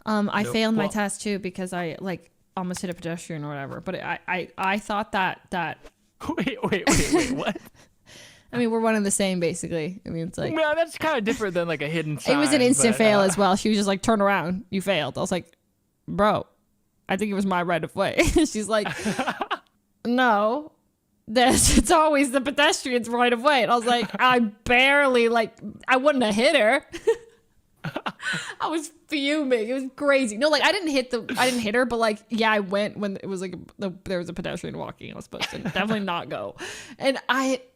I Nope. failed my Well, test too because I like almost hit a pedestrian or whatever. But I thought that wait, what? I mean, we're one and the same basically. I mean, it's like No, that's kind of different than like a hidden sign. it was an instant but, fail as well. She was just like, turn around, you failed. I was like, bro, I think it was my right of way. She's like, no, it's always the pedestrian's right of way. And I was like, I barely I wouldn't have hit her. I was fuming. It was crazy. No, like I didn't hit her, but like, yeah, I went when it was like there was a pedestrian walking. I was supposed to definitely not go. And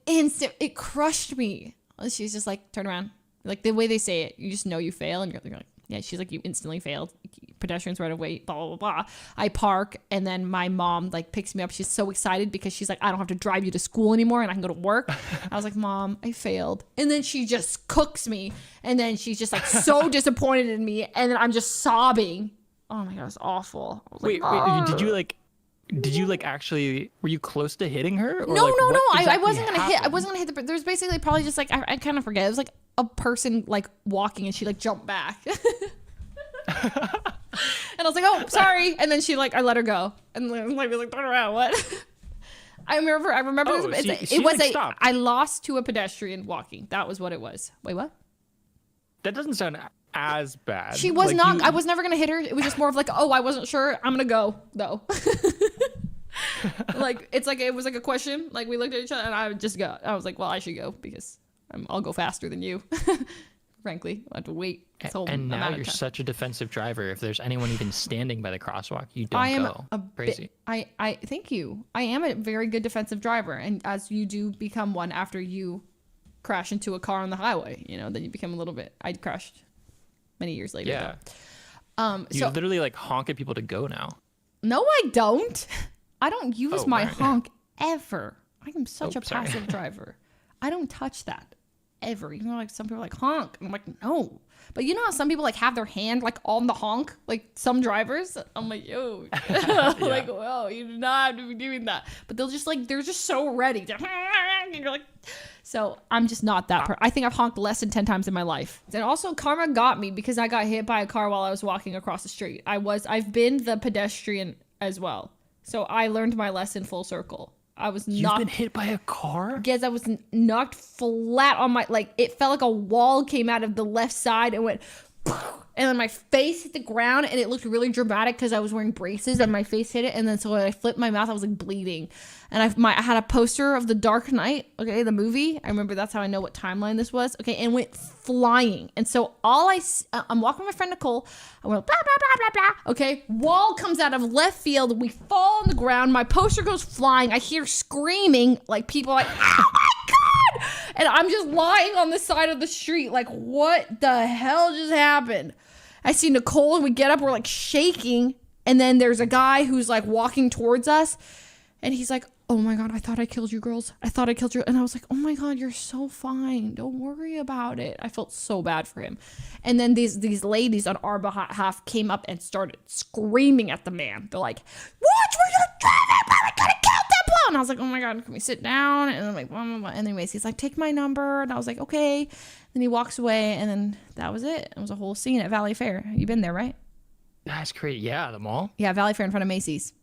it crushed me. She's just like, turn around. Like the way they say it, you just know you fail and you're like, yeah, she's like, you instantly failed. Pedestrians right away, blah, blah, blah. I park and then my mom like picks me up. She's so excited because she's like, I don't have to drive you to school anymore and I can go to work. I was like, Mom, I failed. And then she just cooks me. And then she's just like so disappointed in me. And then I'm just sobbing. Oh my God, it's awful. I was wait, like, wait, did you like actually, were you close to hitting her? Or No, like, no, what no. I exactly wasn't going to hit. I happened? wasn't going to hit there's basically probably just like, I kind of forget. It was like a person like walking and she like jumped back. And I was like, oh, sorry. And then she like, I let her go. And like, was like, turn around, what? I remember Oh, this. she It was like, stopped. I lost to a pedestrian walking. That was what it was. Wait, what? That doesn't sound as bad. She was Like, not, I was never going to hit her. It was just more of like, oh, I wasn't sure. I'm going to go though. Like, it's like, it was like a question. Like we looked at each other and I would just go. I was like, well, I should go because I'll go faster than you. Frankly, I have to wait. And now you're such a defensive driver. If there's anyone even standing by the crosswalk, you don't I am go. a Crazy. I thank you. I am a very good defensive driver, and as you do become one after you crash into a car on the highway, then you become a little bit. I crashed many years later. Yeah. Though. You So literally like honk at people to go now. no, I don't. I don't use Oh, my right. honk ever. I am such Oh, a sorry. passive driver. I don't touch that ever. Even though like some people are like honk, and I'm like no. But you know how some people like have their hand like on the honk, like some drivers. I'm like, yo, like, well, you do not have to be doing that. But they'll just like they're just so ready. And you're like, so I'm just not that. I think I've honked less than 10 times in my life. And also, karma got me because I got hit by a car while I was walking across the street. I've been the pedestrian as well, so I learned my lesson full circle. I was You've knocked. been hit by a car? Yes, I was knocked flat on my, like, it felt like a wall came out of the left side and went, and then my face hit the ground, and it looked really dramatic because I was wearing braces and my face hit it, and then so when I flipped my mouth, I was like bleeding, and I had a poster of The Dark Knight, okay, the movie. I remember that's how I know what timeline this was, okay, and went flying, and so I'm walking with my friend Nicole, I went blah blah blah blah blah, okay, wall comes out of left field, we fall on the ground, my poster goes flying, I hear screaming, like people like, oh my God! And I'm just lying on the side of the street, like, what the hell just happened? I see Nicole and we get up, we're like shaking. And then there's a guy who's like walking towards us. And he's like, oh my God, I thought I killed you girls. I thought I killed you. And I was like, oh my God, you're so fine. Don't worry about it. I felt so bad for him. And then these ladies on our behalf came up and started screaming at the man. They're like, what were you driving? I gotta kill that blow. And I was like, oh my God, can we sit down? And I'm like, blah, blah, blah. Anyways, he's like, take my number. And I was like, okay. Then he walks away, and then that was it. It was a whole scene at Valley Fair. You've been there, right? That's great. Yeah, the mall. Yeah, Valley Fair in front of Macy's.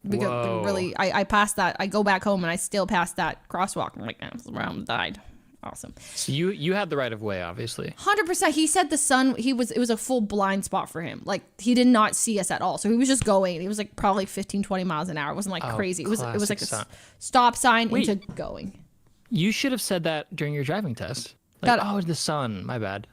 Because Whoa. really, I passed that. I go back home, and I still pass that crosswalk. I'm like, I almost died. Awesome. So you had the right of way, obviously. 100%. He said the sun, it was a full blind spot for him. Like, he did not see us at all. So he was just going. He was like probably 15, 20 miles an hour. It wasn't like crazy. It was like classic a son. stop sign Wait. into going. You should have said that during your driving test. Like, oh, the sun. My bad.